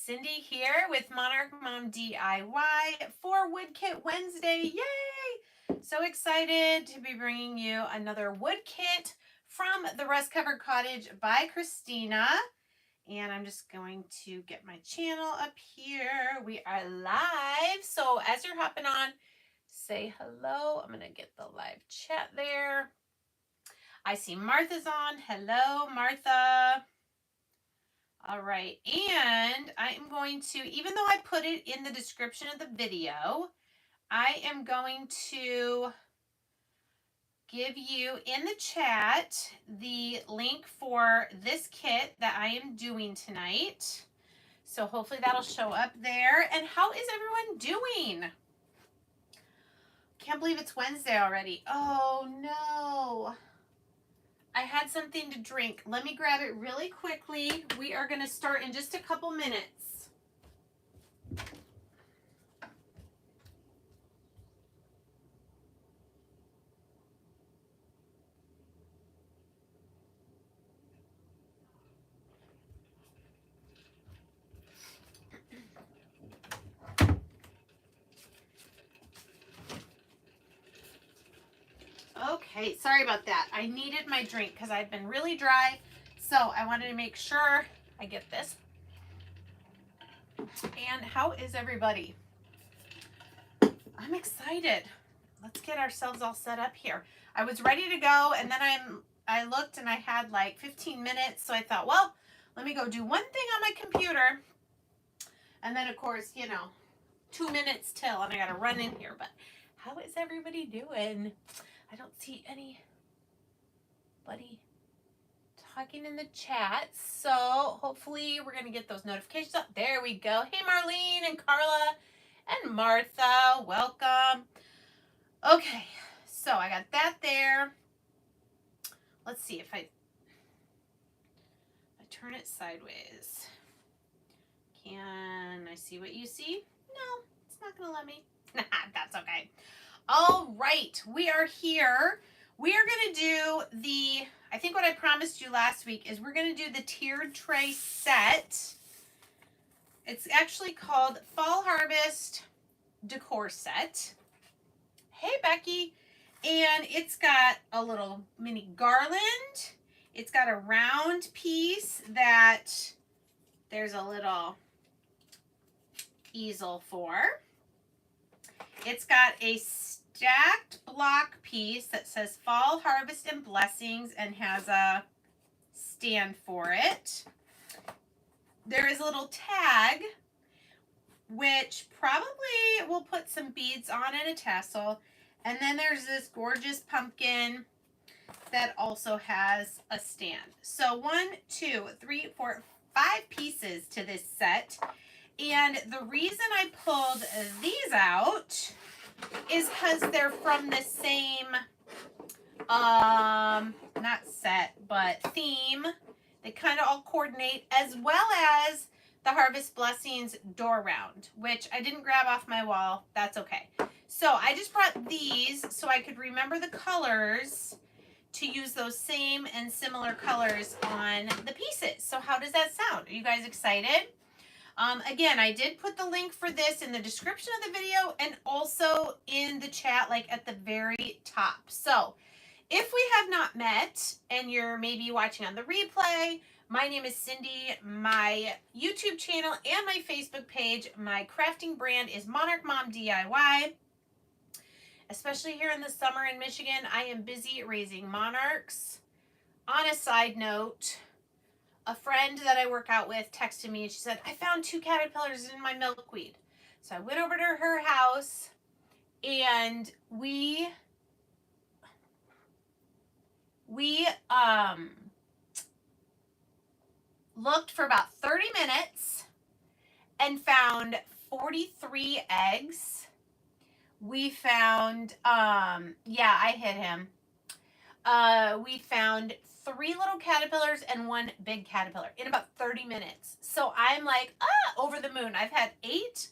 Cindy here with Monarch Mom DIY for Wood Kit Wednesday. Yay! So excited to be bringing you another wood kit from the Rust Covered Cottage by Christina. And I'm just going to get my channel up here. We are live. So as you're hopping on, say hello. I'm going to get the live chat there. I see Martha's on. Hello, Martha. All right, and I am going to, even though I put it in the description of the video, I am going to give you in the chat the link for this kit that I am doing tonight. So hopefully that'll show up there. And how is everyone doing? Can't believe it's Wednesday already. Oh no. I had something to drink. Let me grab it really quickly. We are going to start in just a couple minutes. Okay, sorry about that. I needed my drink because I've been really dry. So I wanted to make sure I get this. And how is everybody? I'm excited. Let's get ourselves all set up here. I was ready to go and then I looked and I had like 15 minutes. So I thought, well, let me go do one thing on my computer. And then of course, 2 minutes till and I got to run in here. But how is everybody doing? I don't see anybody talking in the chat. So hopefully we're going to get those notifications up. There we go. Hey, Marlene and Carla and Martha. Welcome. Okay. So I got that there. Let's see if I turn it sideways. Can I see what you see? No, it's not going to let me. That's okay. All right, we are here. We are going to do I think what I promised you last week is we're going to do the tiered tray set. It's actually called Fall Harvest Decor Set. Hey, Becky. And it's got a little mini garland. It's got a round piece that there's a little easel for. It's got a stacked block piece that says Fall Harvest and Blessings and has a stand for it. There is a little tag, which probably will put some beads on and a tassel. And then there's this gorgeous pumpkin that also has a stand. So 1, 2, 3, 4, 5 pieces to this set. And the reason I pulled these out is because they're from the same, not set, but theme. They kind of all coordinate, as well as the Harvest Blessings door round, which I didn't grab off my wall. That's okay. So I just brought these so I could remember the colors to use those same and similar colors on the pieces. So how does that sound? Are you guys excited? Again, I did put the link for this in the description of the video and also in the chat, like at the very top. So if we have not met and you're maybe watching on the replay, my name is Cindy. My YouTube channel and my Facebook page, my crafting brand is Monarch Mom DIY. Especially here in the summer in Michigan, I am busy raising monarchs. On a side note, a friend that I work out with texted me and she said, I found 2 caterpillars in my milkweed. So I went over to her house and we looked for about 30 minutes and found 43 eggs. We found, I hit him. We found 3 little caterpillars and 1 big caterpillar in about 30 minutes. So I'm like, over the moon. I've had 8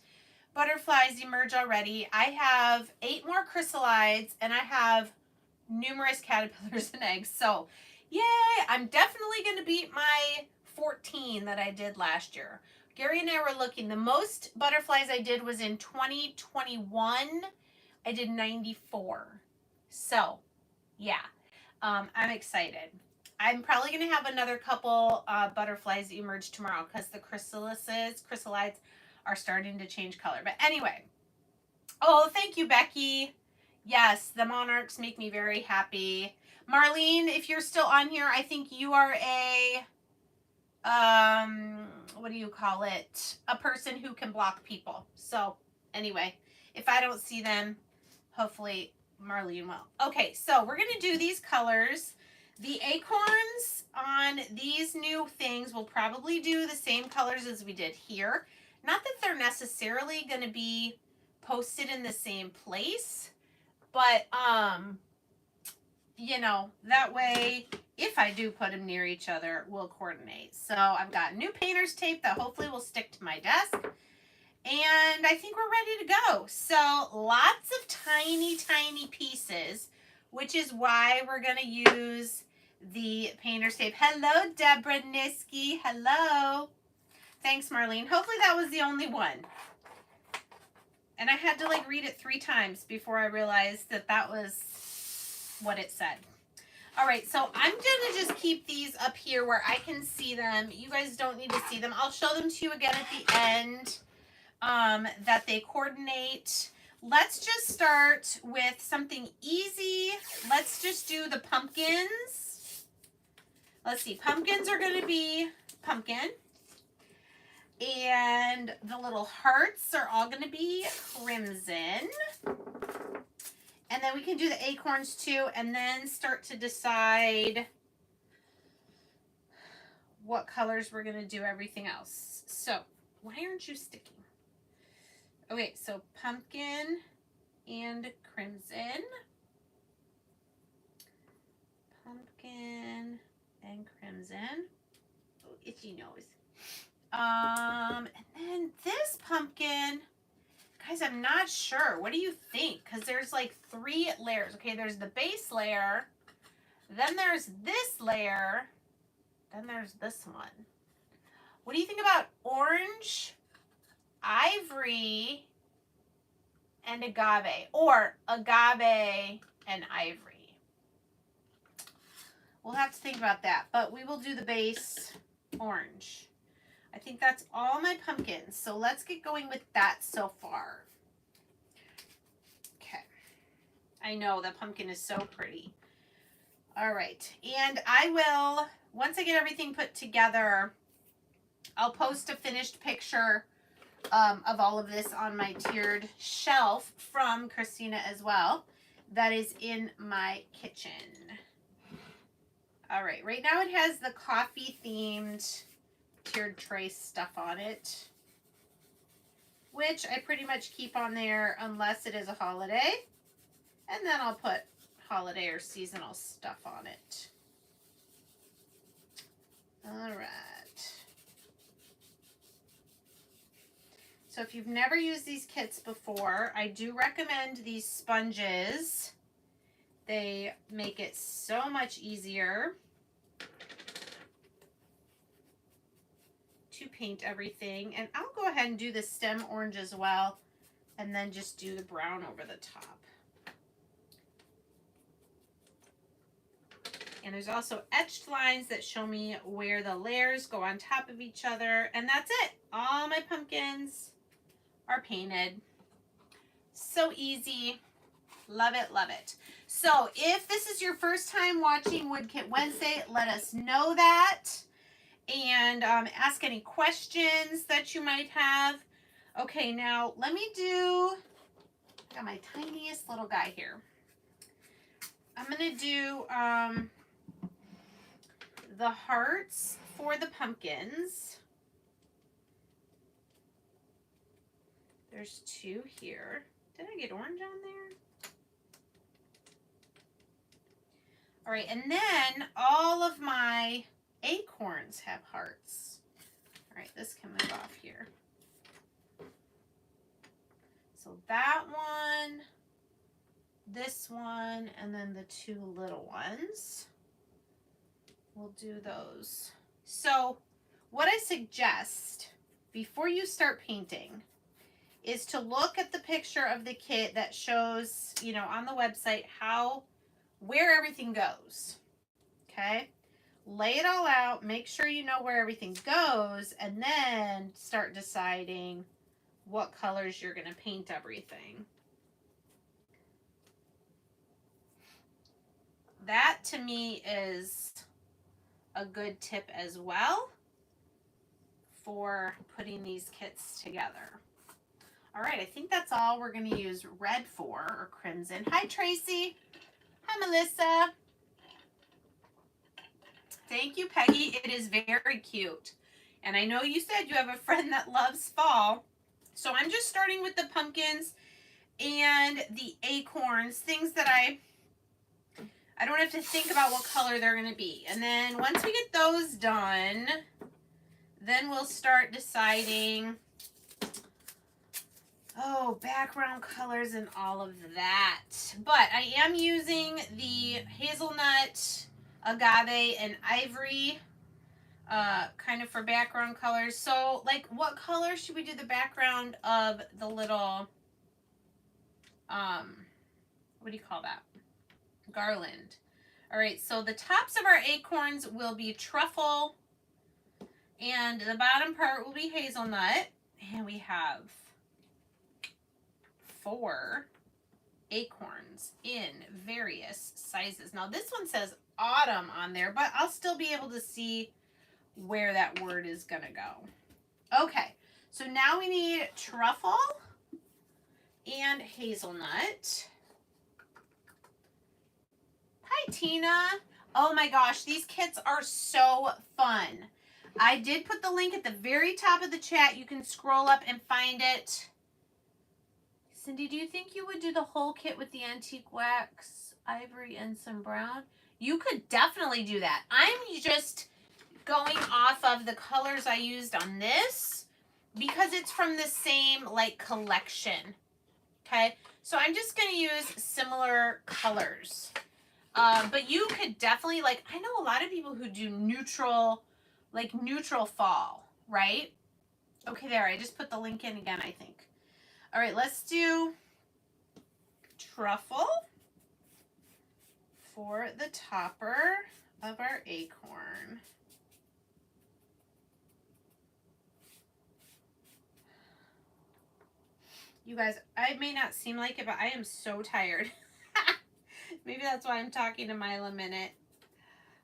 butterflies emerge already. I have 8 more chrysalides and I have numerous caterpillars and eggs. So yay, I'm definitely going to beat my 14 that I did last year. Gary and I were looking. The most butterflies I did was in 2021. I did 94. So, yeah, I'm excited. I'm probably going to have another couple butterflies emerge tomorrow because the chrysalides are starting to change color. But anyway, oh, thank you, Becky. Yes, the monarchs make me very happy. Marlene, if you're still on here, I think you are a, what do you call it? A person who can block people. So anyway, if I don't see them, hopefully Marlene will. Okay, so we're going to do these colors. The acorns on these new things will probably do the same colors as we did here. Not that they're necessarily going to be posted in the same place, but you know, that way if I do put them near each other, we'll coordinate. So I've got new painter's tape that hopefully will stick to my desk, and I think we're ready to go. So lots of tiny pieces, which is why we're going to use the painter's tape. Hello, Deborah Niski. Hello. Thanks, Marlene. Hopefully that was the only one. And I had to like read it 3 times before I realized that that was what it said. All right, so I'm going to just keep these up here where I can see them. You guys don't need to see them. I'll show them to you again at the end, that they coordinate. Let's just start with something easy. Let's just do the pumpkins. Let's see. Pumpkins are going to be pumpkin. And the little hearts are all going to be crimson. And then we can do the acorns too, and then start to decide what colors we're going to do everything else. So, why aren't you sticking? Okay, so pumpkin and crimson. Pumpkin and crimson. Oh, itchy nose. And then this pumpkin, guys, I'm not sure. What do you think? Because there's like 3 layers. Okay, there's the base layer. Then there's this layer. Then there's this one. What do you think about orange, ivory, and agave? Or agave and ivory? We'll have to think about that. But we will do the base orange. I think that's all my pumpkins. So let's get going with that so far. Okay. I know that pumpkin is so pretty. All right. And I will, once I get everything put together, I'll post a finished picture of all of this on my tiered shelf from Christina as well. That is in my kitchen. All right. Right now it has the coffee themed tiered tray stuff on it, which I pretty much keep on there unless it is a holiday, and then I'll put holiday or seasonal stuff on it. All right. So if you've never used these kits before, I do recommend these sponges. They make it so much easier to paint everything. And I'll go ahead and do the stem orange as well, and then just do the brown over the top. And there's also etched lines that show me where the layers go on top of each other, and that's it. All my pumpkins are painted. So easy. Love it, love it. So if this is your first time watching Wood Kit Wednesday, let us know that. And ask any questions that you might have. Okay, now let me do, I got my tiniest little guy here. I'm going to do the hearts for the pumpkins. There's 2 here. Did I get orange on there? All right, and then all of my acorns have hearts. All right, this can move off here. So that one, this one, and then the 2 little ones. We'll do those. So what I suggest, before you start painting is to look at the picture of the kit that shows, you know, on the website where everything goes. Okay? Lay it all out, make sure you know where everything goes, and then start deciding what colors you're going to paint everything. That to me is a good tip as well for putting these kits together. All right, I think that's all we're going to use red for, or crimson. Hi, Tracy. Hi, Melissa. Thank you, Peggy. It is very cute. And I know you said you have a friend that loves fall. So I'm just starting with the pumpkins and the acorns, things that I don't have to think about what color they're going to be. And then once we get those done, then we'll start deciding, background colors and all of that. But I am using the hazelnut, agave, and ivory kind of for background colors. So, like, what color should we do the background of the little, what do you call that? Garland. All right, so the tops of our acorns will be truffle, and the bottom part will be hazelnut. And we have 4 acorns in various sizes. Now this one says autumn on there, but I'll still be able to see where that word is gonna go. Okay, so now we need truffle and hazelnut. Hi, Tina. Oh my gosh, these kits are so fun. I did put the link at the very top of the chat. You can scroll up and find it. Cindy, do you think you would do the whole kit with the antique wax, ivory, and some brown? You could definitely do that. I'm just going off of the colors I used on this because it's from the same, like, collection. Okay, so I'm just going to use similar colors. But you could definitely, like, I know a lot of people who do neutral, like neutral fall, right? Okay, there, I just put the link in again, I think. All right, let's do truffle for the topper of our acorn. You guys, I may not seem like it, but I am so tired. Maybe that's why I'm talking a mile a minute.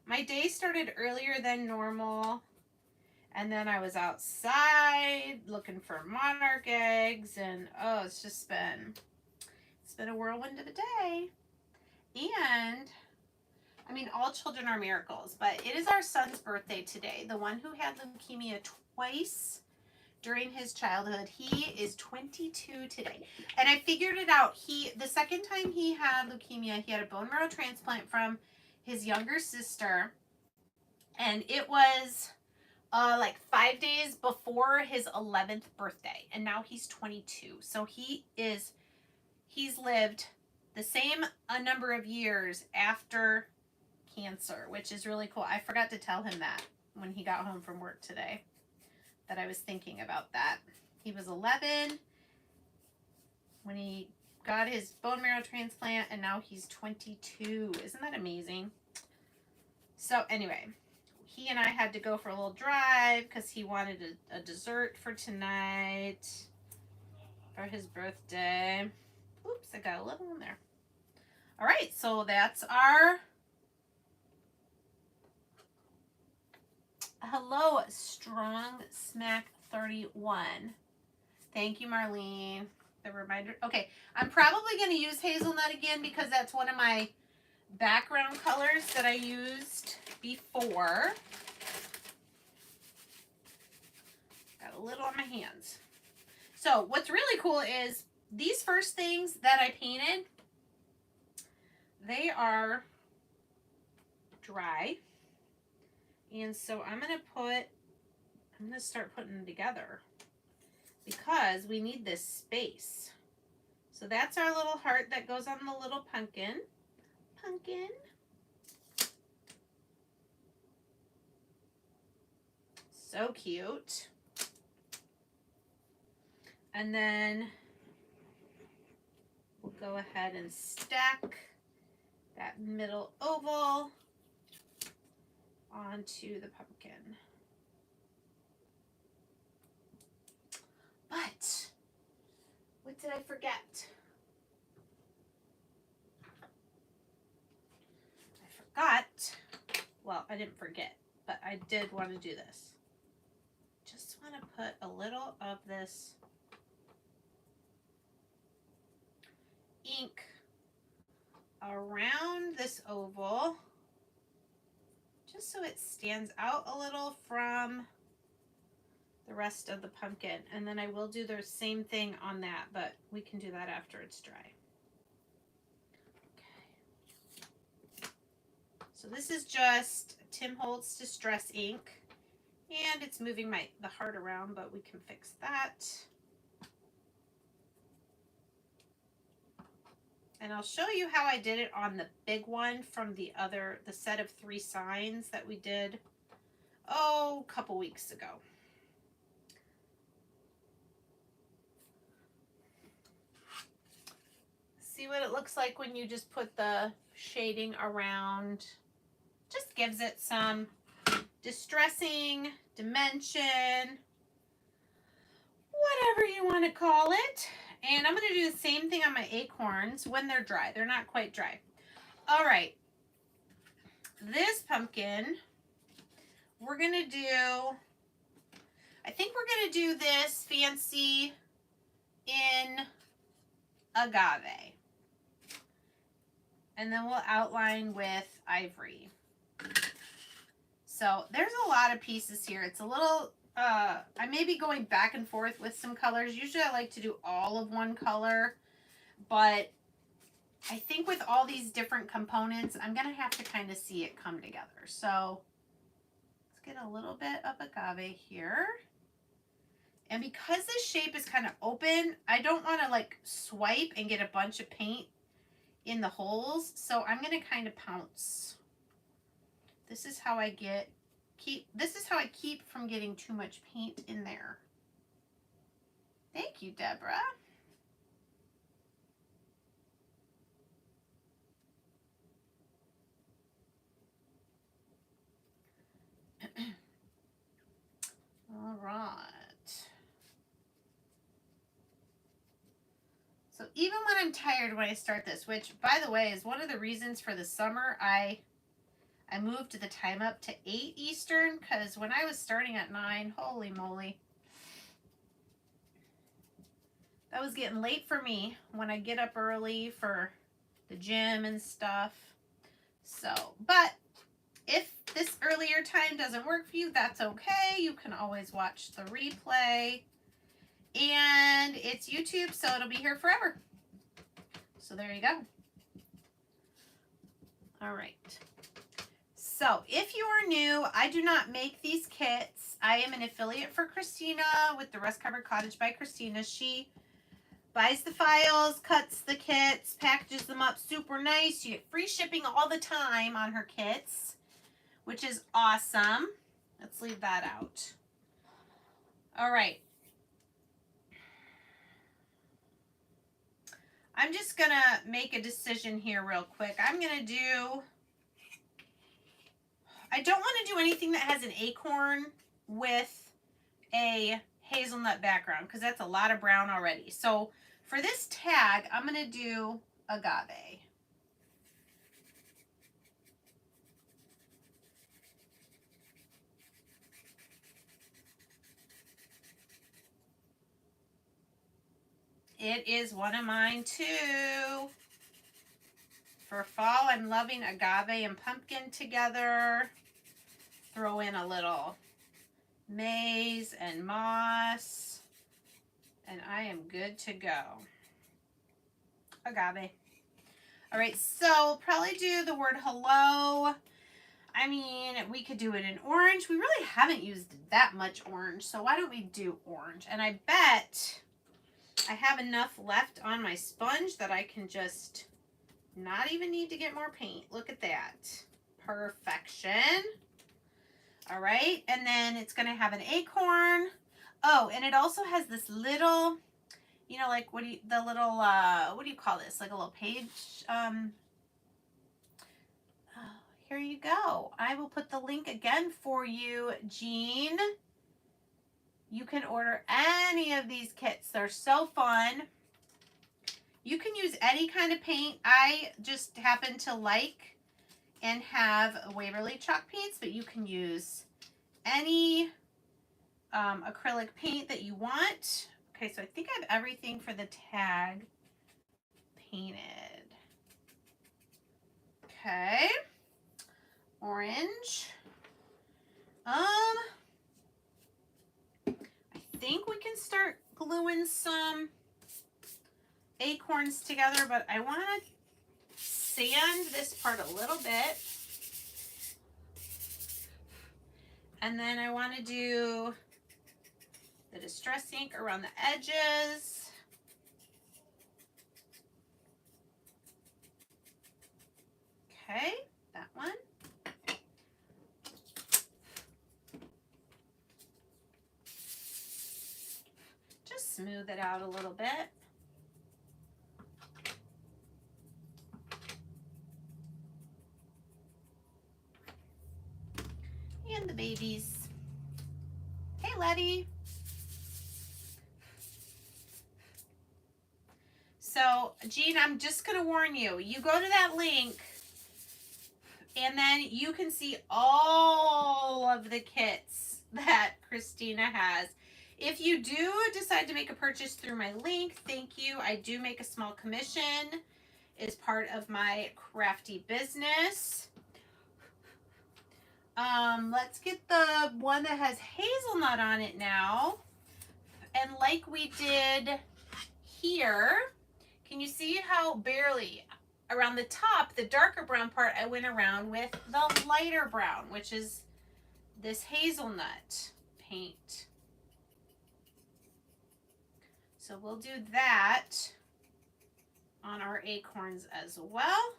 My day started earlier than normal. And then I was outside looking for monarch eggs, and it's been a whirlwind of a day. And I mean, all children are miracles, but it is our son's birthday today. The one who had leukemia twice during his childhood. He is 22 today. And I figured it out. The second time he had leukemia, he had a bone marrow transplant from his younger sister. And it was like 5 days before his 11th birthday, and now he's 22. So he's lived the same number of years after cancer, which is really cool. I forgot to tell him that when he got home from work today, that I was thinking about that. He was 11 when he got his bone marrow transplant, and now he's 22. Isn't that amazing? So anyway, he and I had to go for a little drive because he wanted a dessert for tonight for his birthday. Oops, I got a little in there. All right, so that's our hello, Strong Smack 31. Thank you, Marlene. The reminder. Okay, I'm probably going to use hazelnut again because that's one of my background colors that I used before. Got a little on my hands. So what's really cool is these first things that I painted, they are dry. And so I'm going to start putting them together because we need this space. So that's our little heart that goes on the little pumpkin. So cute. And then we'll go ahead and stack that middle oval onto the pumpkin. But what did I forget? Well, I didn't forget, but I did want to do this. Just want to put a little of this ink around this oval, just so it stands out a little from the rest of the pumpkin. And then I will do the same thing on that, but we can do that after it's dry. So this is just Tim Holtz Distress ink, and it's moving the heart around, but we can fix that. And I'll show you how I did it on the big one from the set of 3 signs that we did, a couple weeks ago. See what it looks like when you just put the shading around. Just gives it some distressing dimension, whatever you want to call it. And I'm going to do the same thing on my acorns when they're dry. They're not quite dry. All right. This pumpkin, we're going to do, I think we're going to do this fancy in agave. And then we'll outline with ivory. So there's a lot of pieces here. It's a little, I may be going back and forth with some colors. Usually I like to do all of one color, but I think with all these different components, I'm going to have to kind of see it come together. So let's get a little bit of agave here. And because this shape is kind of open, I don't want to like swipe and get a bunch of paint in the holes. So I'm going to kind of pounce. This is how I keep from getting too much paint in there. Thank you, Deborah. All right. So even when I'm tired when I start this, which by the way is one of the reasons for the summer I moved the time up to 8 Eastern, because when I was starting at 9, holy moly, that was getting late for me when I get up early for the gym and stuff. So, but if this earlier time doesn't work for you, that's okay. You can always watch the replay. And it's YouTube, so it'll be here forever. So there you go. All right. So if you are new, I do not make these kits. I am an affiliate for Christina with the Rust Covered Cottage by Christina. She buys the files, cuts the kits, packages them up super nice. You get free shipping all the time on her kits, which is awesome. Let's leave that out. All right. I'm just going to make a decision here real quick. I'm going to do... I don't want to do anything that has an acorn with a hazelnut background because that's a lot of brown already. So for this tag, I'm going to do agave. It is one of mine too. For fall, I'm loving agave and pumpkin together. Throw in a little maize and moss, and I am good to go. Agave. All right, so probably do the word hello. I mean, we could do it in orange. We really haven't used that much orange, so why don't we do orange? And I bet I have enough left on my sponge that I can just not even need to get more paint. Look at that. Perfection. All right, and then it's going to have an acorn. Oh, and it also has this little you know, like the little, what do you call this? Like a little page. Here you go. I will put the link again for you, Jean. You can order any of these kits. They're so fun. You can use any kind of paint. I just happen to like and have Waverly chalk paints, but you can use any acrylic paint that you want. Okay, so I think I have everything for the tag painted. Okay. Orange. I think we can start gluing some acorns together, but I want to sand this part a little bit. And then I want to do the distress ink around the edges. Okay, that one. Just smooth it out a little bit. And the babies. Hey, Letty. So, Jean, I'm just going to warn you. You go to that link, and then you can see all of the kits that Christina has. If you do decide to make a purchase through my link, thank you. I do make a small commission as part of my crafty business. Let's get the one that has hazelnut on it now. And like we did here, can you see how barely around the top, the darker brown part, I went around with the lighter brown, which is this hazelnut paint. So we'll do that on our acorns as well.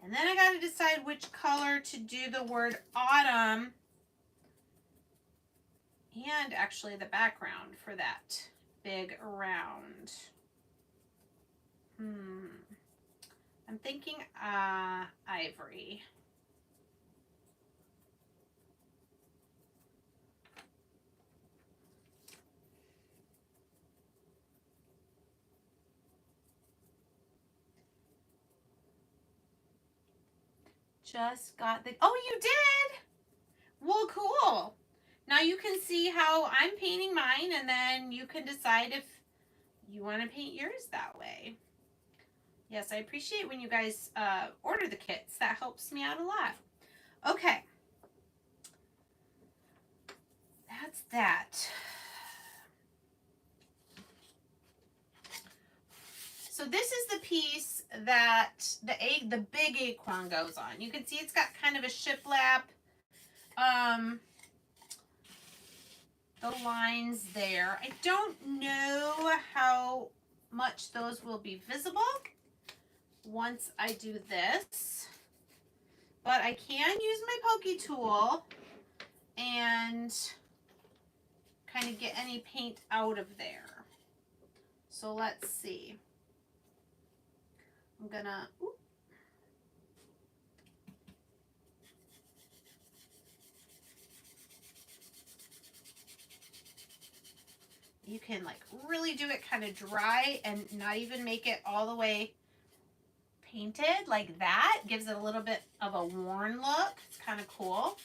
And then I got to decide which color to do the word autumn and actually the background for that big round. I'm thinking ivory. Just got the, oh, you did? Well, cool. Now you can see how I'm painting mine, and then you can decide if you want to paint yours that way. Yes, I appreciate when you guys order the kits. That helps me out a lot. Okay. That's that. So this is the piece that the big acorn goes on. You can see it's got kind of a shiplap. The lines there. I don't know how much those will be visible once I do this, but I can use my pokey tool and kind of get any paint out of there. So let's see. I'm gonna, you can like really do it kind of dry and not even make it all the way painted like that. Gives it a little bit of a worn look. It's kind of cool.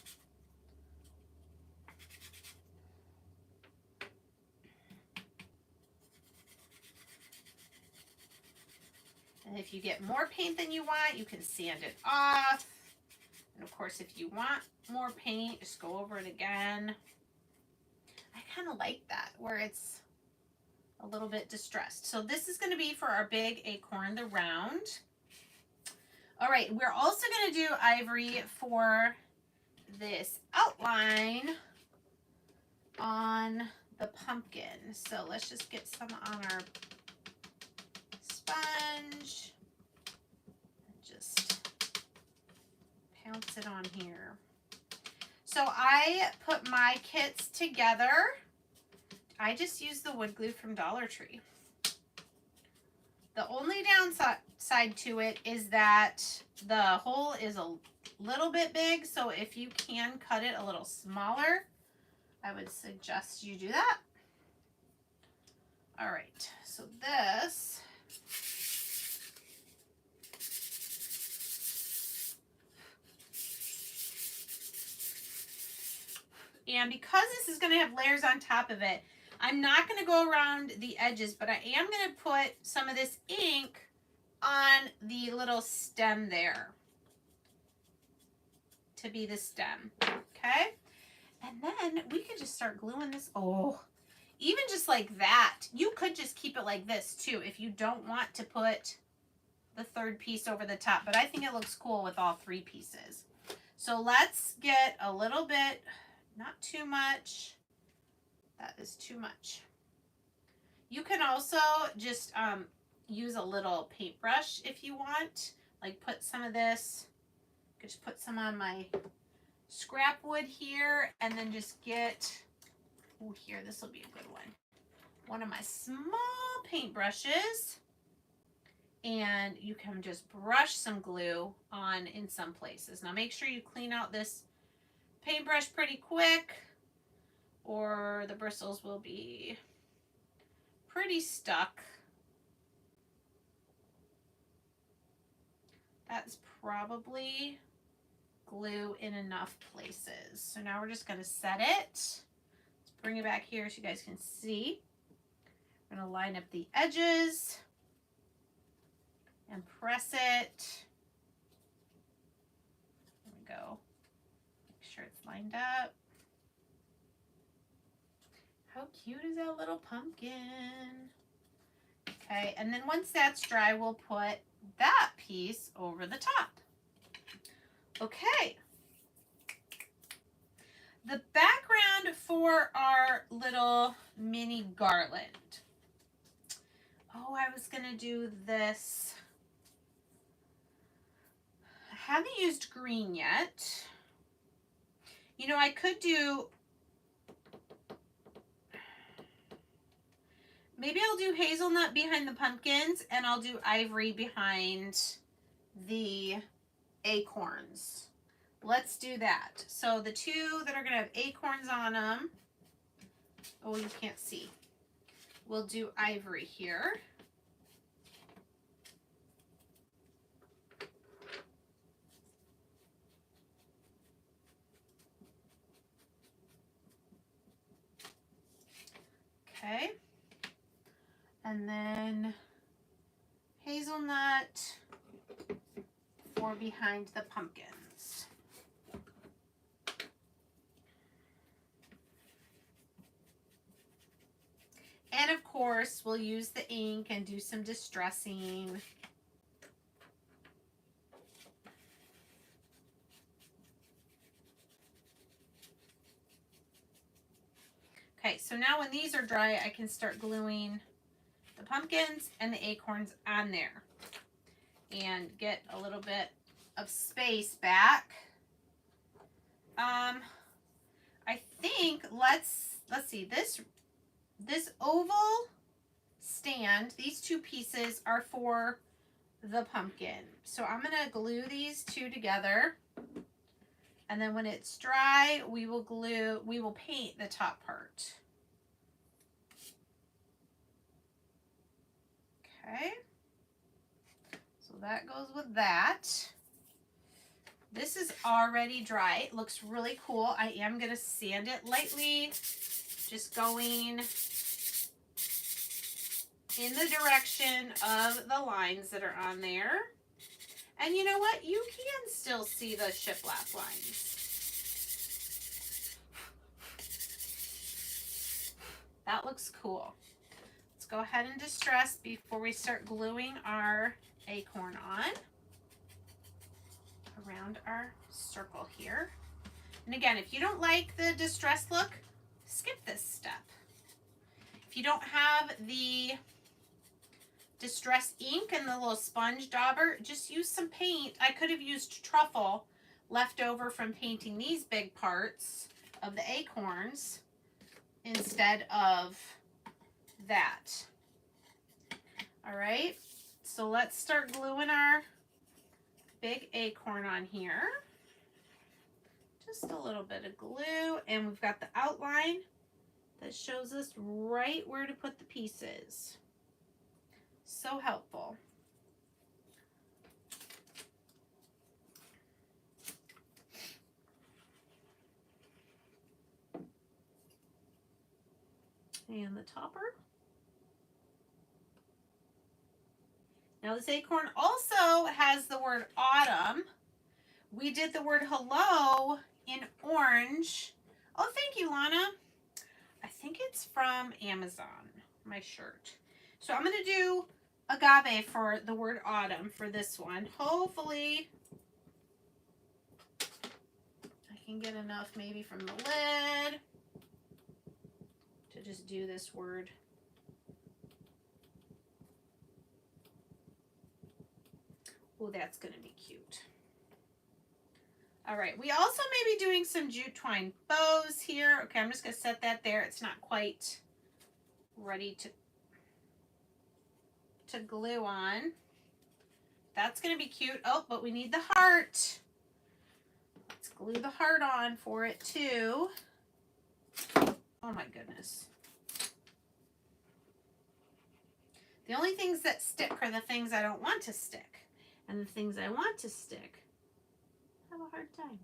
And if you get more paint than you want, you can sand it off. And of course, if you want more paint, just go over it again. I kind of like that, where it's a little bit distressed. So this is going to be for our big acorn, the round. All right, we're also going to do ivory for this outline on the pumpkin. So let's just get some on our sponge. Just pounce it on here. So I put my kits together I just use the wood glue from Dollar Tree. The only downside to it is that the hole is a little bit big, so if you can cut it a little smaller, I would suggest you do that. All right, so this and because this is going to have layers on top of it, I'm not going to go around the edges, but I am going to put some of this ink on the little stem there to be the stem, okay? And then we can just start gluing this. Oh, even just like that. You could just keep it like this too if you don't want to put the third piece over the top, but I think it looks cool with all three pieces. So let's get a little bit, not too much. That is too much. You can also just use a little paintbrush if you want. Like put some of this, just put some on my scrap wood here, and then just get, oh here, this will be a good one of my small paintbrushes, and you can just brush some glue on in some places. Now make sure you clean out this paintbrush pretty quick, or the bristles will be pretty stuck. That's probably glue in enough places. So now we're just going to set it. Let's bring it back here so you guys can see. We're going to line up the edges and press it. There we go. Make sure it's lined up. How cute is that little pumpkin? Okay, and then once that's dry, we'll put that piece over the top. Okay. The background for our little mini garland. Oh, I was gonna do this. I haven't used green yet. You know, I could do, maybe I'll do hazelnut behind the pumpkins and I'll do ivory behind the acorns. Let's do that. So the two that are going to have acorns on them, oh, you can't see. We'll do ivory here. Okay. And then hazelnut for behind the pumpkins. And of course, we'll use the ink and do some distressing. Okay, so now when these are dry, I can start gluing the pumpkins and the acorns on there and get a little bit of space back. I think let's see, this oval stand, these two pieces are for the pumpkin. So I'm gonna glue these two together, and then when it's dry, we will paint the top part. Okay, so that goes with that. This is already dry. It looks really cool. I am going to sand it lightly, just going in the direction of the lines that are on there. And you know what? You can still see the shiplap lines. That looks cool. Let's go ahead and distress before we start gluing our acorn on around our circle here. And again, if you don't like the distress look, skip this step. If you don't have the distress ink and the little sponge dauber, just use some paint. I could have used truffle left over from painting these big parts of the acorns. instead of that. All right, so let's start gluing our big acorn on here. Just a little bit of glue, and we've got the outline that shows us right where to put the pieces. So helpful. And the topper. Now this acorn also has the word autumn. We did the word hello in orange. Oh, thank you, Lana. I think it's from Amazon, my shirt. So I'm going to do agave for the word autumn for this one. Hopefully I can get enough maybe from the lid to just do this word. Oh, that's going to be cute. All right, we also may be doing some jute twine bows here. Okay, I'm just going to set that there. It's not quite ready to glue on. That's going to be cute. Oh, but we need the heart. Let's glue the heart on for it too. Oh my goodness. The only things that stick are the things I don't want to stick. And the things I want to stick have a hard time.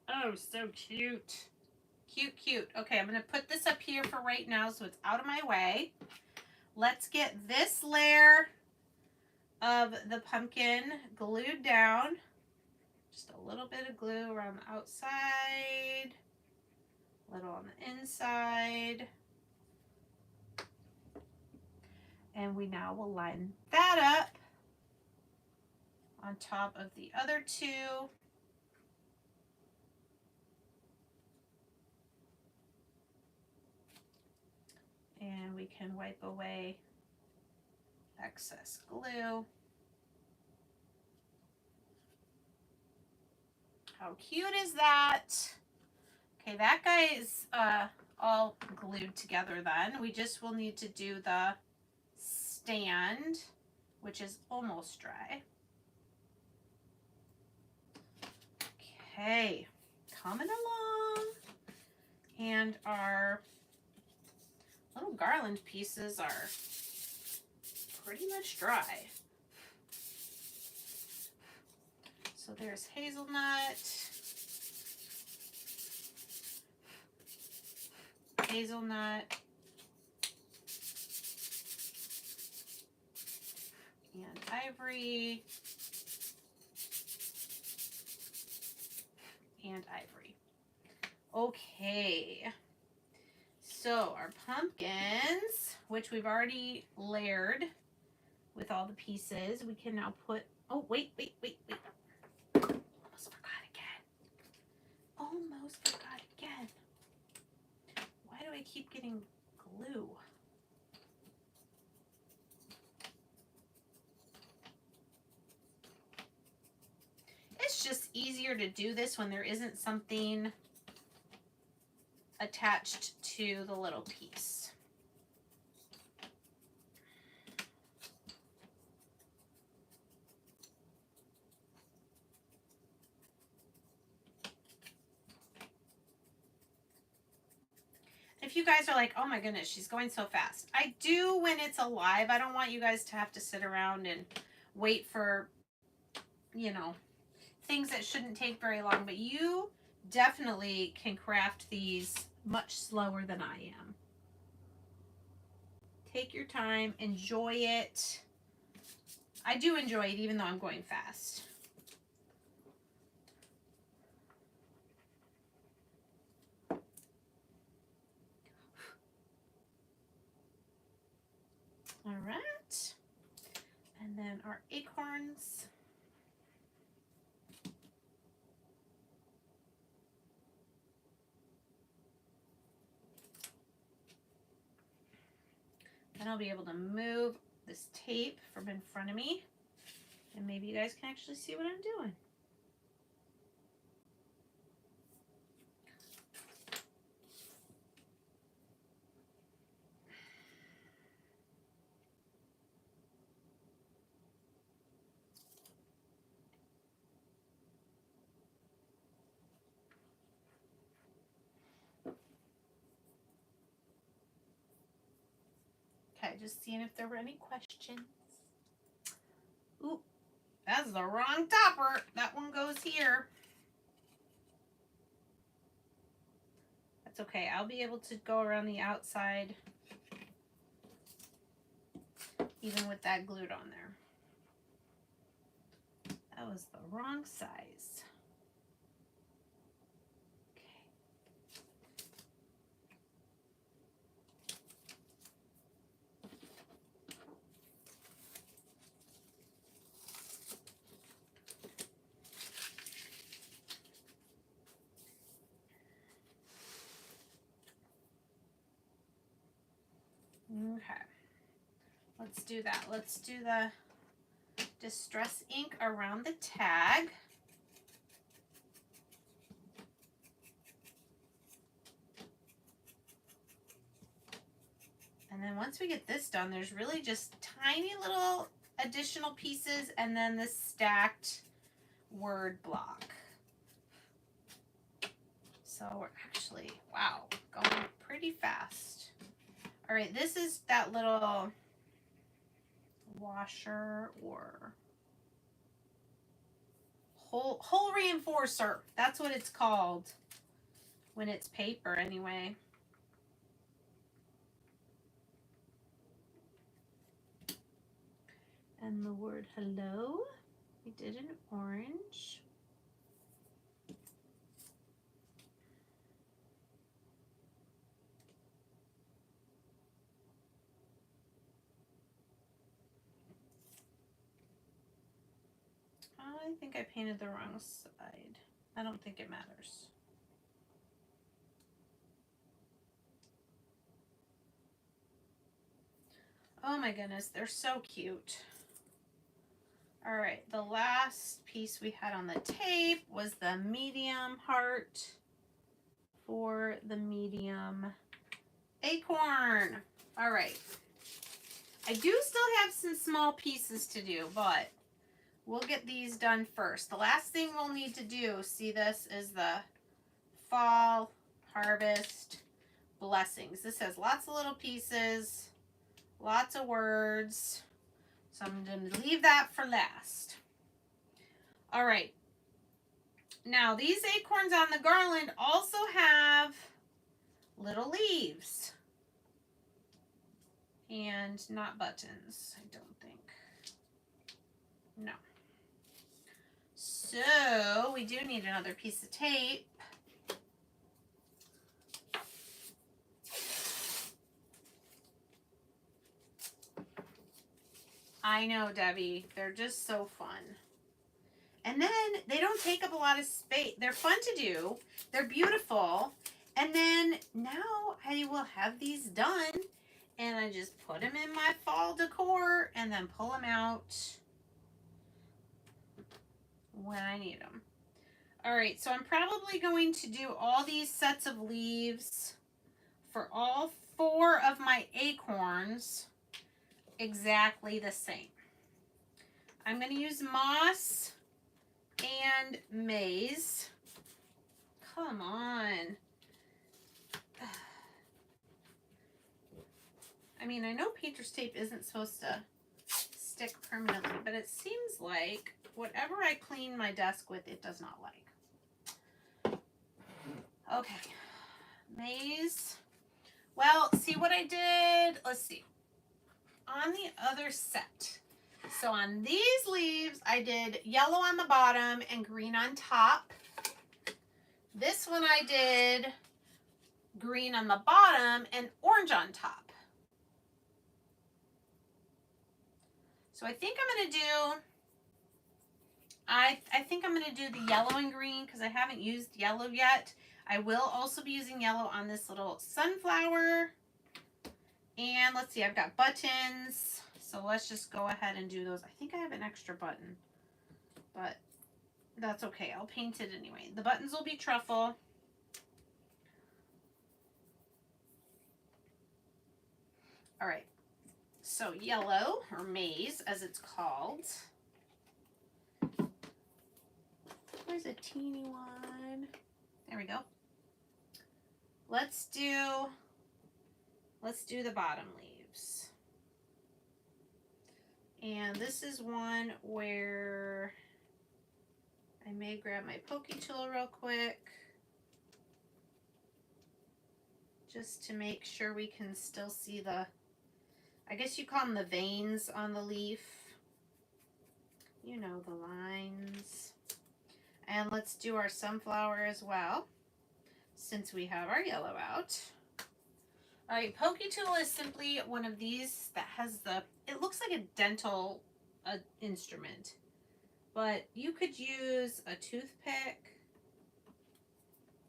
Oh, so cute. Cute, cute. Okay, I'm going to put this up here for right now so it's out of my way. Let's get this layer of the pumpkin glued down. Just a little bit of glue around the outside, a little on the inside. And we now will line that up on top of the other two. And we can wipe away excess glue. How cute is that? Okay, that guy is all glued together then. We just will need to do the stand, which is almost dry. Okay, coming along. And our little garland pieces are pretty much dry. So there's hazelnut, and ivory, and ivory. Okay, so our pumpkins, which we've already layered with all the pieces, we can now put, oh, wait. Almost forgot again. Why do I keep getting glue? It's just easier to do this when there isn't something attached to the little piece. If you guys are like, oh my goodness, she's going so fast. I do when it's alive. I don't want you guys to have to sit around and wait for, you know, things that shouldn't take very long. But you definitely can craft these much slower than I am. Take your time, enjoy it. I do enjoy it even though I'm going fast. All right, and then our acorns. Then I'll be able to move this tape from in front of me, and maybe you guys can actually see what I'm doing. just seeing if there were any questions. Oop, that's the wrong topper. That one goes here. That's okay. I'll be able to go around the outside even with that glued on there. That was the wrong size. Okay, let's do that. Let's do the Distress ink around the tag. And then once we get this done, there's really just tiny little additional pieces and then this stacked word block. So we're actually, wow, going pretty fast. All right, this is that little washer or hole reinforcer. That's what it's called when it's paper anyway. And the word hello, we did an orange. I think I painted the wrong side. I don't think it matters. Oh my goodness, they're so cute. All right, the last piece we had on the tape was the medium heart for the medium acorn. All right, I do still have some small pieces to do, but we'll get these done first. The last thing we'll need to do, see this, is the fall harvest blessings. This has lots of little pieces, lots of words. So I'm going to leave that for last. All right. Now these acorns on the garland also have little leaves. And not buttons, I don't think. No. So we do need another piece of tape. I know, Debbie. They're just so fun. And then they don't take up a lot of space. They're fun to do. They're beautiful. And then now I will have these done. And I just put them in my fall decor and then pull them out when I need them. All right, so I'm probably going to do all these sets of leaves for all 4 of my acorns exactly the same. I'm going to use moss and maize. Come on. I mean, I know painter's tape isn't supposed to stick permanently, but it seems like whatever I clean my desk with, it does not like. Okay, maize. Well, see what I did? Let's see. On the other set. So on these leaves, I did yellow on the bottom and green on top. This one I did green on the bottom and orange on top. So I think I'm going to do, I think I'm going to do the yellow and green because I haven't used yellow yet. I will also be using yellow on this little sunflower. And let's see, I've got buttons. So let's just go ahead and do those. I think I have an extra button, but that's okay. I'll paint it anyway. The buttons will be truffle. All right. So yellow, or maize as it's called. Where's a teeny one? There we go. Let's do the bottom leaves. And this is one where I may grab my pokey tool real quick just to make sure we can still see the, I guess you call them the veins on the leaf. You know, the lines. And let's do our sunflower as well, since we have our yellow out. All right, pokey tool is simply one of these that has the, it looks like a dental instrument, but you could use a toothpick.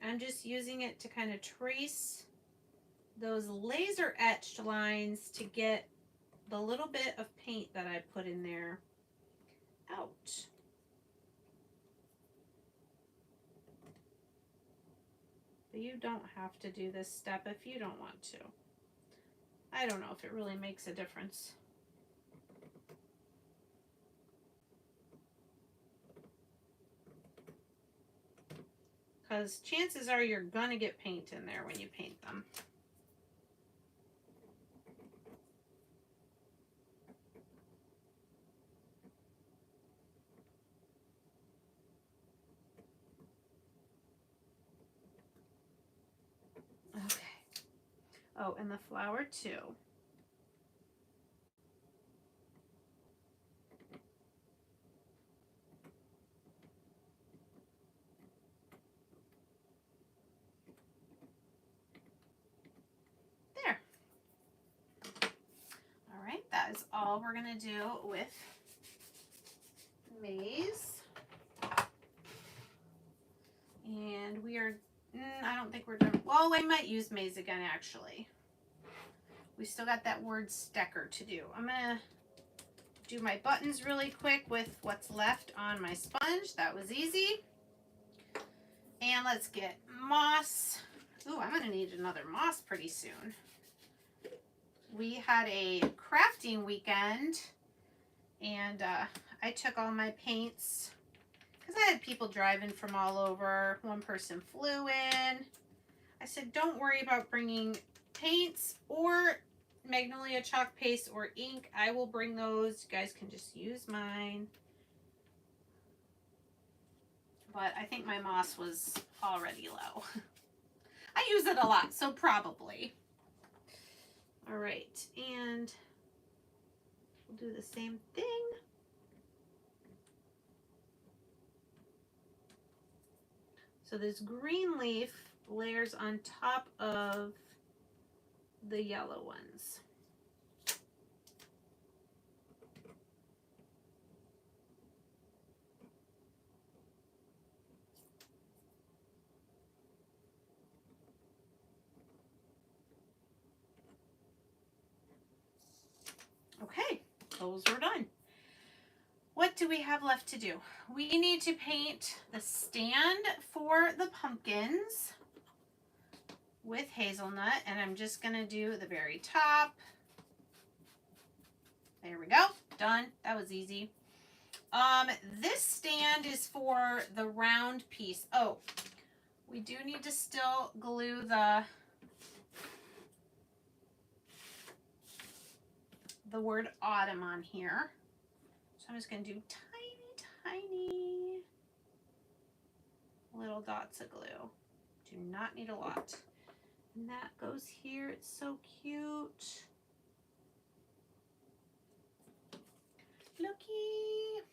I'm just using it to kind of trace those laser etched lines to get the little bit of paint that I put in there out. But you don't have to do this step if you don't want to. I don't know if it really makes a difference. Because chances are you're going to get paint in there when you paint them. Okay. Oh, and the flower too. There. All right, that is all we're going to do with maize. And we are, I don't think we're done. Well, I might use maize again, actually. We still got that word stecker to do. I'm going to do my buttons really quick with what's left on my sponge. That was easy. And let's get moss. Ooh, I'm going to need another moss pretty soon. We had a crafting weekend, and I took all my paints because I had people driving from all over. One person flew in. I said, don't worry about bringing paints or Magnolia chalk paste or ink. I will bring those. You guys can just use mine. But I think my moss was already low. I use it a lot, so probably. All right, and we'll do the same thing. So this green leaf layers on top of the yellow ones. Okay, those are done. What do we have left to do? We need to paint the stand for the pumpkins with hazelnut, and I'm just gonna do the very top. There we go, done. That was easy. This stand is for the round piece. Oh, we do need to still glue the word autumn on here. So I'm just going to do tiny little dots of glue. Do not need a lot. And that goes here. It's so cute. Looky.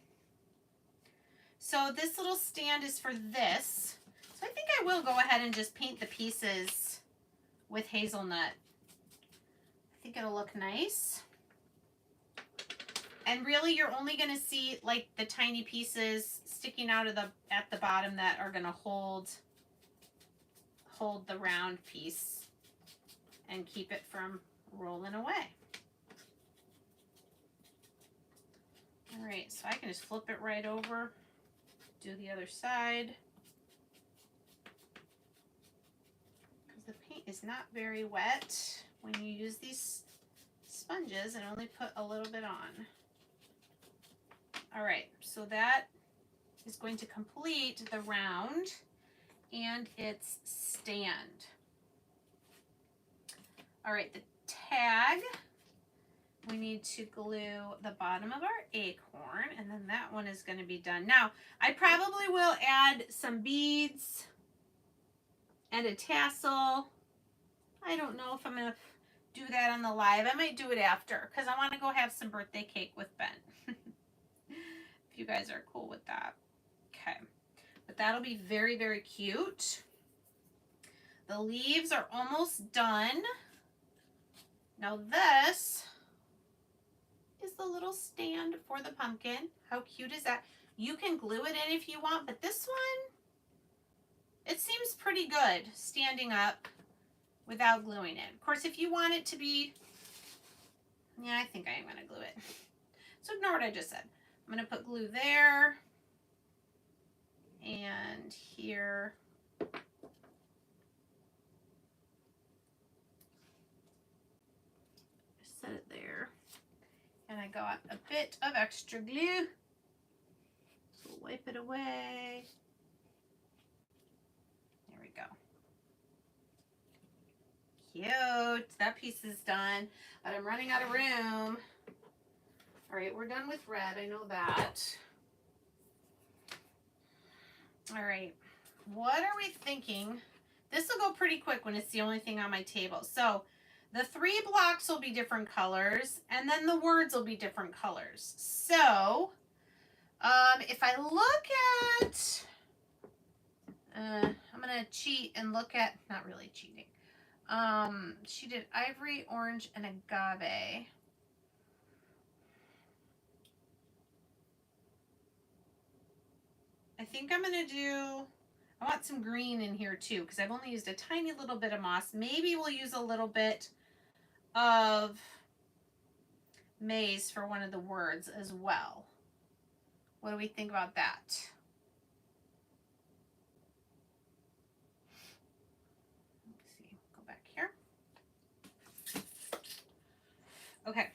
So this little stand is for this. So I think I will go ahead and just paint the pieces with hazelnut. I think it'll look nice. And really, you're only going to see like the tiny pieces sticking out of at the bottom that are going to hold the round piece and keep it from rolling away. All right, so I can just flip it right over, do the other side. Because the paint is not very wet when you use these sponges and only put a little bit on. All right, so that is going to complete the round and its stand. All right, the tag we need to glue the bottom of our acorn, and then that one is going to be done. Now, I probably will add some beads and a tassel. I don't know if I'm going to do that on the live. I might do it after because I want to go have some birthday cake with Ben. If you guys are cool with that. Okay. But that'll be very, very cute. The leaves are almost done. Now this is the little stand for the pumpkin. How cute is that? You can glue it in if you want, but this one, it seems pretty good standing up without gluing it. Of course, if you want it to be, yeah, I think I am going to glue it. So ignore what I just said. I'm going to put glue there and here. Set it there. And I got a bit of extra glue. So we'll wipe it away. There we go. Cute. That piece is done. But I'm running out of room. All right, we're done with red. I know that. All right. What are we thinking? This will go pretty quick when it's the only thing on my table. So the 3 blocks will be different colors, and then the words will be different colors. So if I look at, I'm going to cheat and look at, not really cheating. She did ivory, orange, and agave. I think I'm going to do, I want some green in here too, because I've only used a tiny little bit of moss. Maybe we'll use a little bit of maize for one of the words as well. What do we think about that? Let's see, go back here. Okay,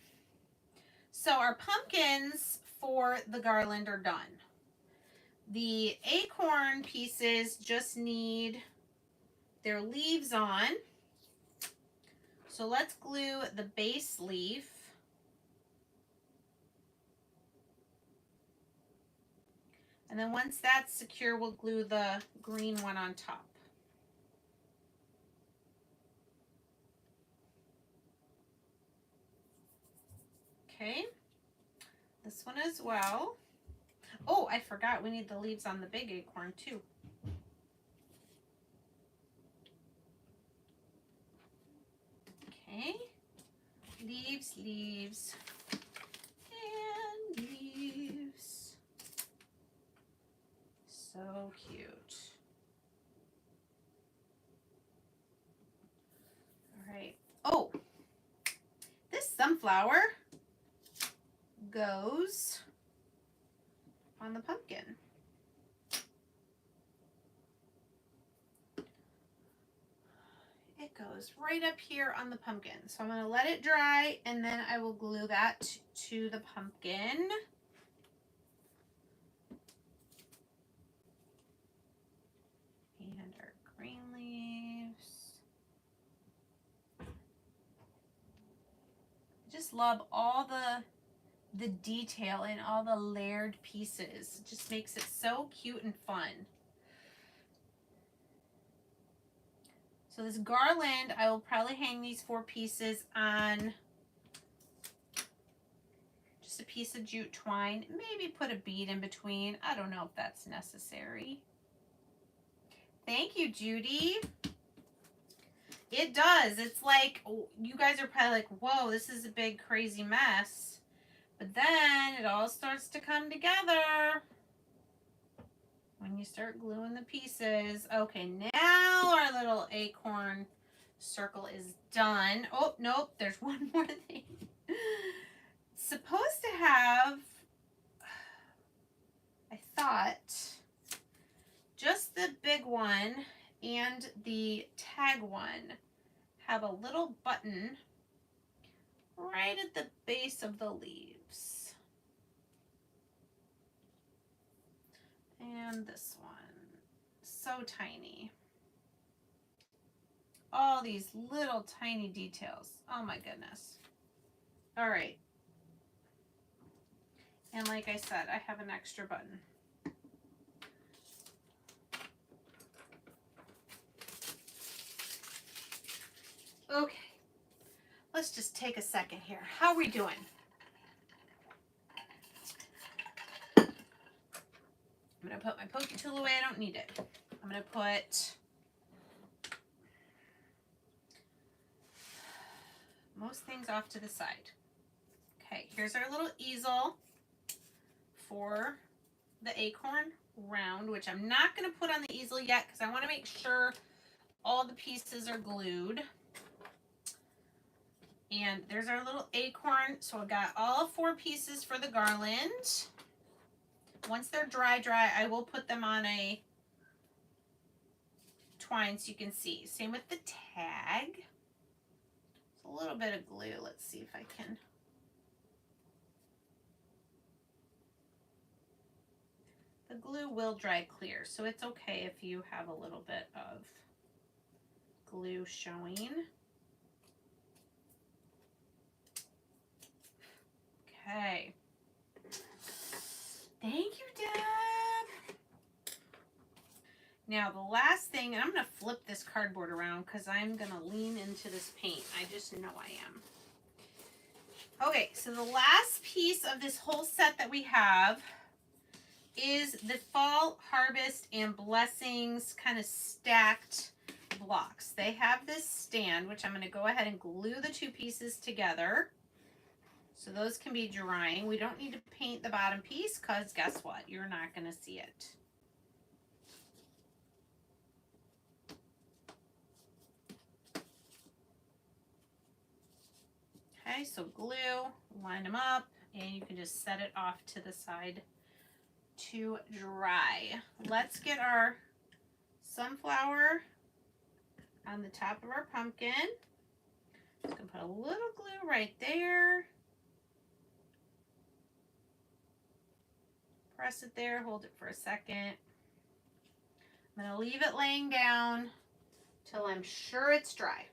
so our pumpkins for the garland are done. The acorn pieces just need their leaves on. So let's glue the base leaf. And then once that's secure, we'll glue the green one on top. Okay, this one as well. Oh, I forgot we need the leaves on the big acorn too. Okay, leaves, leaves, and leaves. So cute. All right. Oh, this sunflower goes on the pumpkin. It goes right up here on the pumpkin. So I'm going to let it dry and then I will glue that to the pumpkin. And our green leaves. I just love all the detail and all the layered pieces. It just makes it so cute and fun. So this garland, I will probably hang these 4 pieces on just a piece of jute twine. Maybe put a bead in between. I don't know if that's necessary. Thank you, Judy. It does. It's like, you guys are probably like, whoa, this is a big crazy mess. But then it all starts to come together when you start gluing the pieces. Okay, now our little acorn circle is done. Oh, nope, there's one more thing. It's supposed to have, I thought, just the big one and the tag one have a little button right at the base of the leaves. And this one, so tiny. All these little tiny details. Oh my goodness. All right. And like I said, I have an extra button. Okay. Let's just take a second here. How are we doing? I'm going to put my pokey tool away. I don't need it. I'm going to put most things off to the side. Okay, here's our little easel for the acorn round, which I'm not going to put on the easel yet because I want to make sure all the pieces are glued. And there's our little acorn. So I've got all 4 pieces for the garland. Once they're dry, I will put them on a twine so you can see. Same with the tag. It's a little bit of glue. Let's see if I can. The glue will dry clear, so it's okay if you have a little bit of glue showing. Okay. Thank you, Deb. Now the last thing, and I'm going to flip this cardboard around because I'm going to lean into this paint. I just know I am. Okay, so the last piece of this whole set that we have is the Fall, Harvest, and Blessings kind of stacked blocks. They have this stand, which I'm going to go ahead and glue the 2 pieces together. So those can be drying. We don't need to paint the bottom piece because guess what? You're not going to see it. Okay, so glue, line them up, and you can just set it off to the side to dry. Let's get our sunflower on the top of our pumpkin. Just gonna put a little glue right there. Press it there, hold it for a second. I'm gonna leave it laying down till I'm sure it's dry.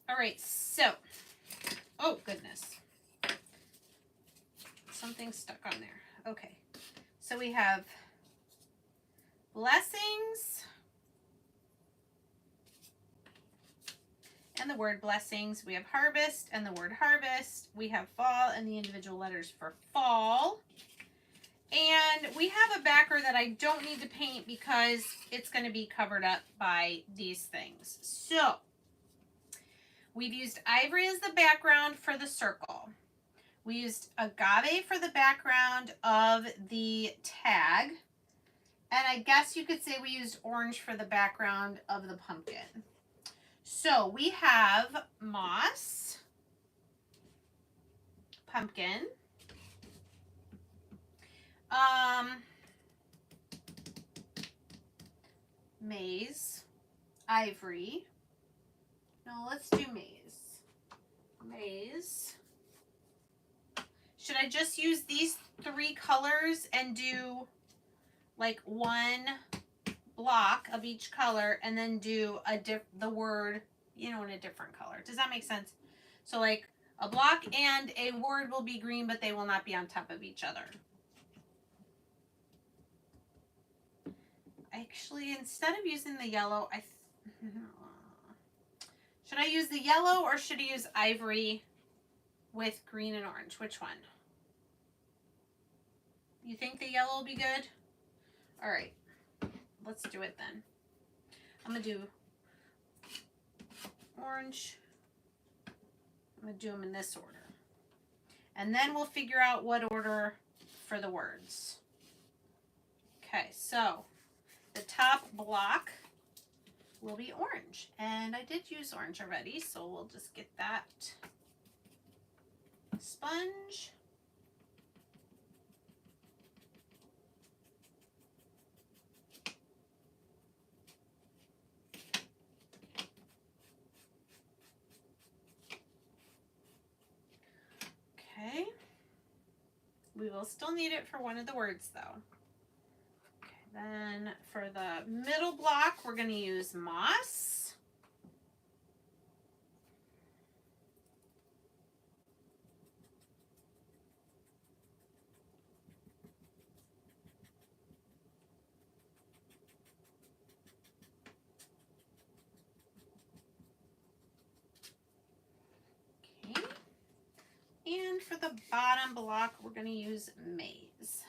All right, so, oh goodness. Something's stuck on there. Okay, so we have blessings and the word blessings. We have harvest and the word harvest. We have fall and the individual letters for fall. And we have a backer that I don't need to paint because it's going to be covered up by these things. So we've used ivory as the background for the circle. We used agave for the background of the tag. And I guess you could say we used orange for the background of the pumpkin. So we have moss, pumpkin, maize, ivory. No, let's do maize. Maize. Should I just use these 3 colors and do like 1 block of each color and then do the word, you know, in a different color? Does that make sense? So like a block and a word will be green, but they will not be on top of each other. Actually, instead of using the yellow, should I use the yellow or should I use ivory with green and orange? Which one? You think the yellow will be good? All right, let's do it then. I'm gonna do orange. I'm gonna do them in this order. And then we'll figure out what order for the words. Okay, so the top block will be orange. And I did use orange already, so we'll just get that sponge. Okay. We will still need it for one of the words though. Okay, then for the middle block, we're going to use moss. the bottom block, we're going to use maize,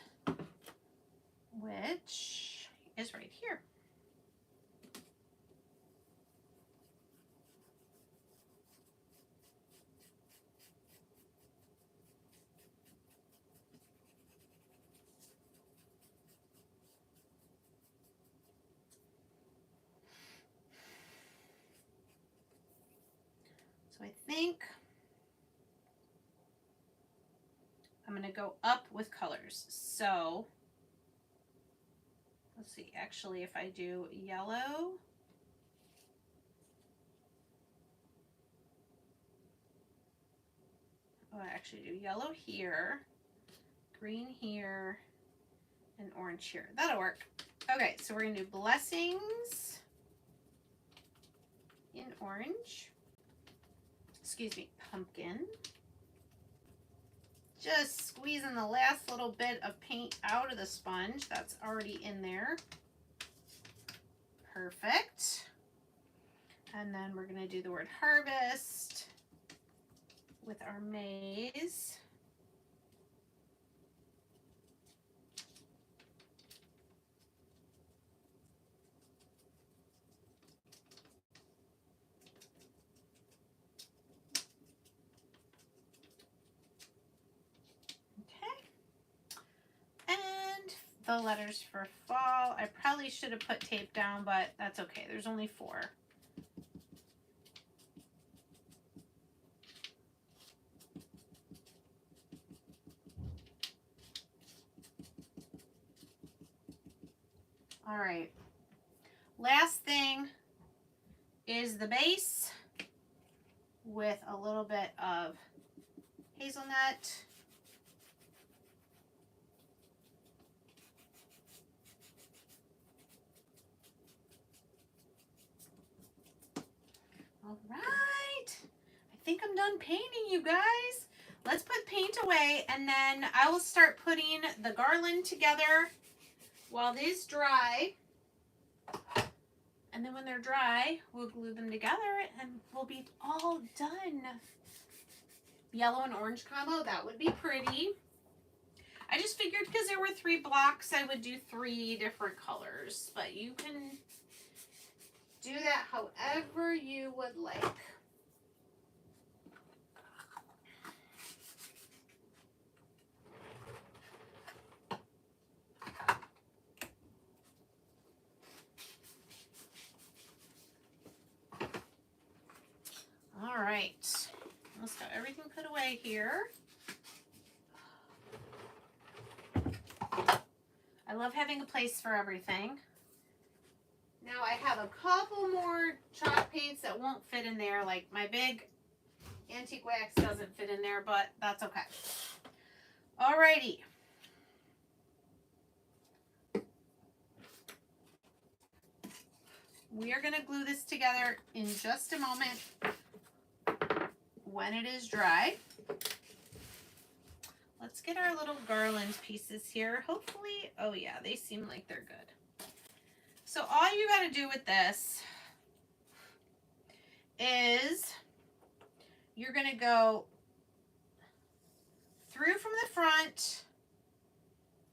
which is right here. So I think I'm going to go up with colors. So let's see, actually, if I do yellow, oh, I actually do yellow here, green here, and orange here. That'll work. Okay, so we're going to do blessings in orange. Excuse me, pumpkin. Just squeezing the last little bit of paint out of the sponge that's already in there. Perfect. And then we're going to do the word harvest with our maize. The letters for fall. I probably should have put tape down, but that's okay. There's only 4. All right. Last thing is the base with a little bit of hazelnut. All right, I think I'm done painting, you guys. Let's put paint away, and then I will start putting the garland together while these dry. And then when they're dry, we'll glue them together and we'll be all done. Yellow and orange combo, that would be pretty. I just figured because there were 3 blocks, I would do 3 different colors, but you can do that however you would like. All right, almost got everything put away here. I love having a place for everything. Now I have a couple more chalk paints that won't fit in there, like my big antique wax doesn't fit in there, but that's okay. Alrighty. We are going to glue this together in just a moment when it is dry. Let's get our little garland pieces here. Hopefully, oh yeah, they seem like they're good. So all you got to do with this is you're going to go through from the front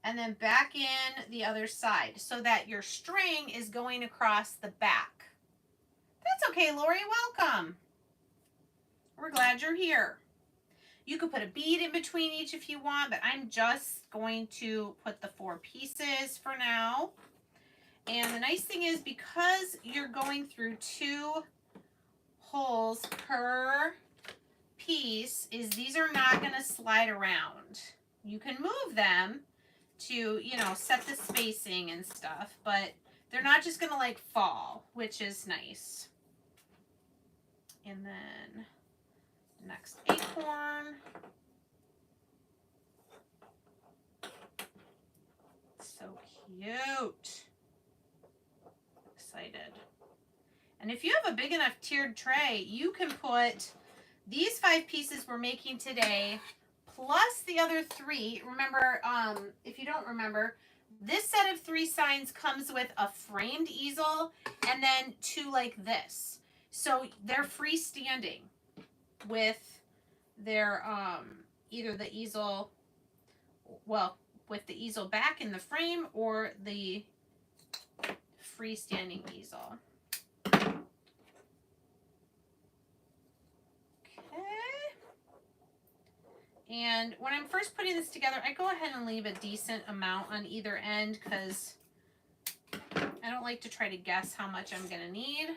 and then back in the other side so that your string is going across the back. That's okay, Lori, welcome. We're glad you're here. You could put a bead in between each if you want, but I'm just going to put the 4 pieces for now. And the nice thing is, because you're going through 2 holes per piece, is these are not going to slide around. You can move them to, you know, set the spacing and stuff, but they're not just going to like fall, which is nice. And then next acorn. So cute. Excited. And if you have a big enough tiered tray, you can put these 5 pieces we're making today plus the other 3. Remember, if you don't remember, this set of 3 signs comes with a framed easel and then 2 like this. So they're freestanding with their either the easel, well, with the easel back in the frame or the freestanding easel. And when I'm first putting this together, I go ahead and leave a decent amount on either end because I don't like to try to guess how much I'm going to need.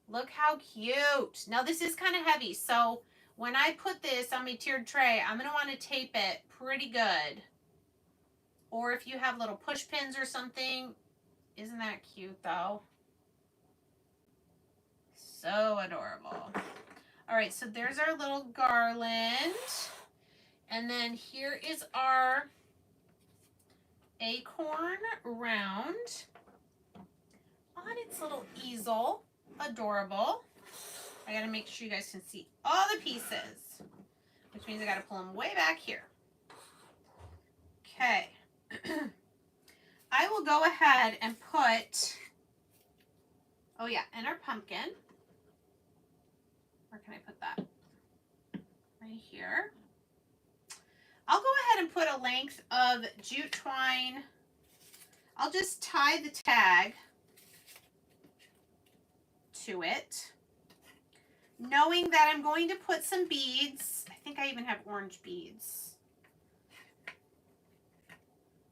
Look how cute. Now this is kind of heavy, so when I put this on my tiered tray, I'm going to want to tape it pretty good. Or if you have little push pins or something. Isn't that cute though? So adorable. All right, so there's our little garland. And then here is our acorn round on its little easel. Adorable. I gotta make sure you guys can see all the pieces, which means I gotta pull them way back here. Okay. I will go ahead and put, oh yeah, and our pumpkin. Where can I put that? Right here. I'll go ahead and put a length of jute twine. I'll just tie the tag to it, knowing that I'm going to put some beads. I think I even have orange beads.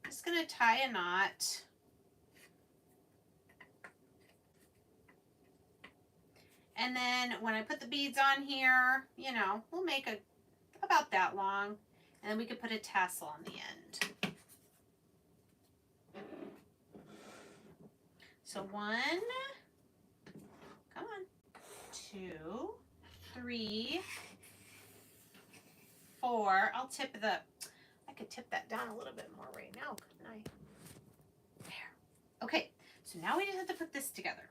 Just going to tie a knot. And then when I put the beads on here, you know, we'll make a about that long. And then we could put a tassel on the end. So 1, come on, 2, 3, 4. I'll tip the, I could tip that down a little bit more right now, couldn't I? There. Okay, so now we just have to put this together.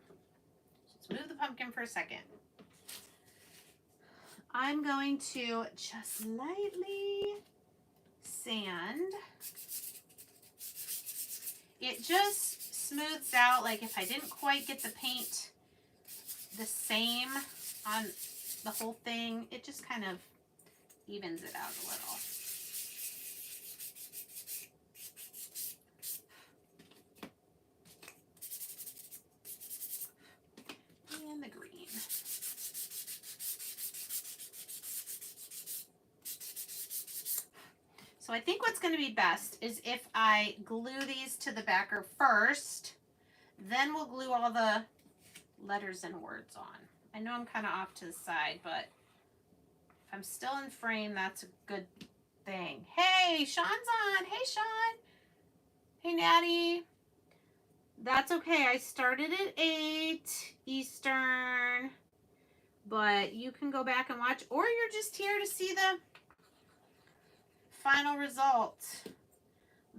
Let's move the pumpkin for a second. I'm going to just lightly sand. It just smooths out, like if I didn't quite get the paint the same on the whole thing, it just kind of evens it out a little. And the green. So I think what's going to be best is if I glue these to the backer first, then we'll glue all the letters and words on. I know I'm kind of off to the side, but if I'm still in frame, that's a good thing. Hey, Sean's on. Hey, Sean. Hey, Natty. That's okay. I started at 8 Eastern, but you can go back and watch, or you're just here to see the final result.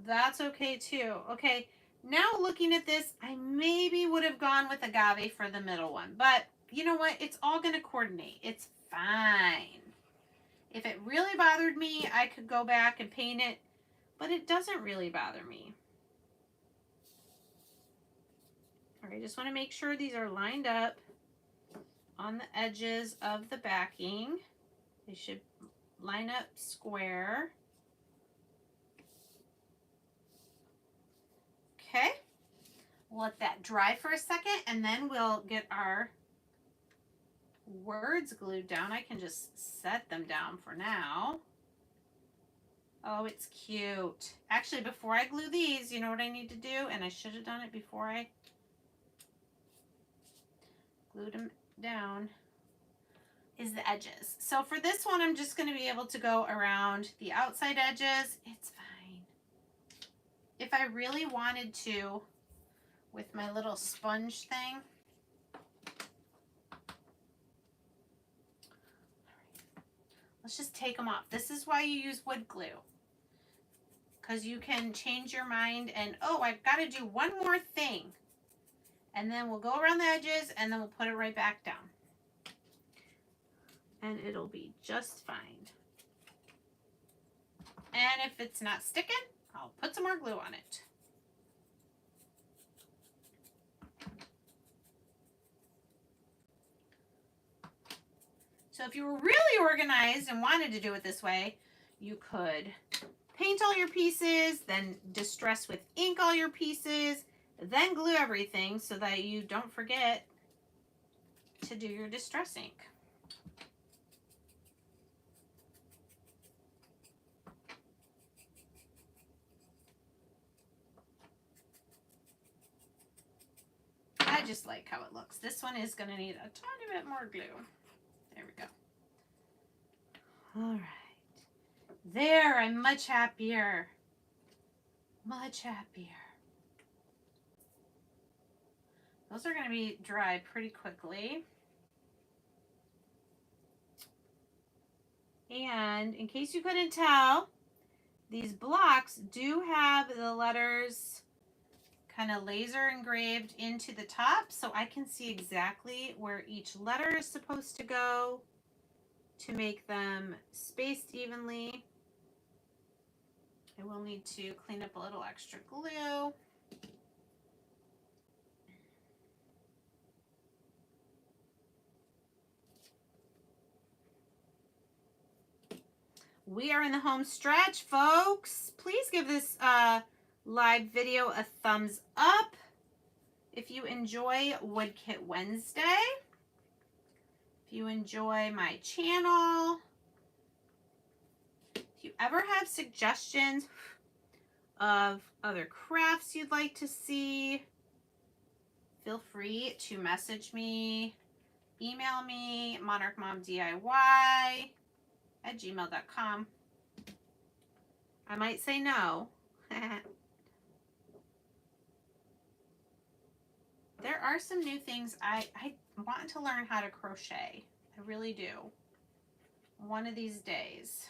That's okay too. Okay, now looking at this, I maybe would have gone with agave for the middle one, but you know what? It's all going to coordinate. It's fine. If it really bothered me, I could go back and paint it, but it doesn't really bother me. All right, just want to make sure these are lined up on the edges of the backing. They should line up square. Okay, we'll let that dry for a second and then we'll get our words glued down. I can just set them down for now. Oh, it's cute. Actually, before I glue these, you know what I need to do? And I should have done it before I glued them down, is the edges. So for this one, I'm just going to be able to go around the outside edges. It's fine. If I really wanted to, with my little sponge thing, let's just take them off. This is why you use wood glue, because you can change your mind and, oh, I've got to do one more thing. And then we'll go around the edges and then we'll put it right back down. And it'll be just fine. And if it's not sticking, I'll put some more glue on it. So if you were really organized and wanted to do it this way, You could paint all your pieces, then distress with ink all your pieces, then glue everything so that you don't forget to do your distress ink. I just like how it looks. This one is going to need a tiny bit more glue. There we go. All right. There, I'm much happier. Much happier. Those are going to be dry pretty quickly. And in case you couldn't tell, these blocks do have the letters kind of laser engraved into the top, so I can see exactly where each letter is supposed to go to make them spaced evenly. I will need to clean up a little extra glue. We are in the home stretch, folks. Please give this live video a thumbs up if you enjoy Woodkit Wednesday. If you enjoy my channel. If you ever have suggestions of other crafts you'd like to see, feel free to message me, email me, monarchmomdiy@gmail.com. I might say no. There are some new things I want to learn how to crochet. I really do. One of these days.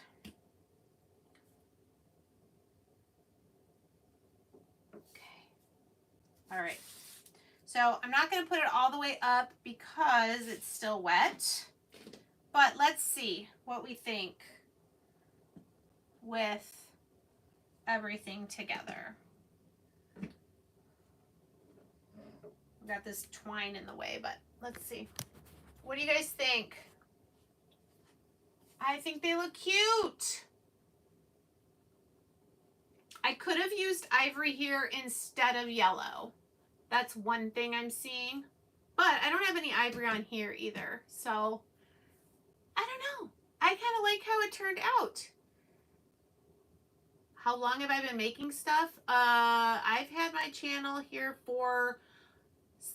Okay. All right. So I'm not going to put it all the way up because it's still wet. But let's see what we think with everything together. We've got this twine in the way, but let's see. What do you guys think? I think they look cute. I could have used ivory here instead of yellow. That's one thing I'm seeing. But I don't have any ivory on here either. So, I don't know. I kind of like how it turned out. How long have I been making stuff? I've had my channel here for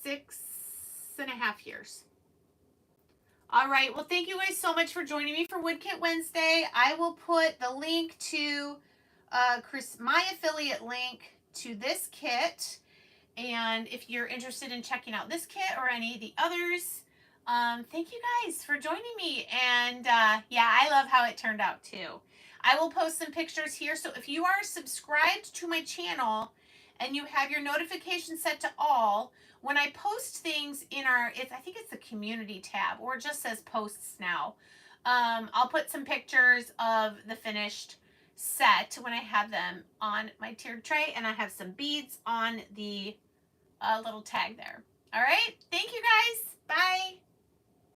6.5 years. All right. Well, thank you guys so much for joining me for Woodkit Wednesday. I will put the link to my affiliate link to this kit. And if you're interested in checking out this kit or any of the others, thank you guys for joining me. And yeah, I love how it turned out too. I will post some pictures here. So if you are subscribed to my channel and you have your notifications set to all, when I post things in I think it's the community tab, or it just says posts now. I'll put some pictures of the finished set when I have them on my tiered tray, and I have some beads on the little tag there. All right. Thank you guys. Bye.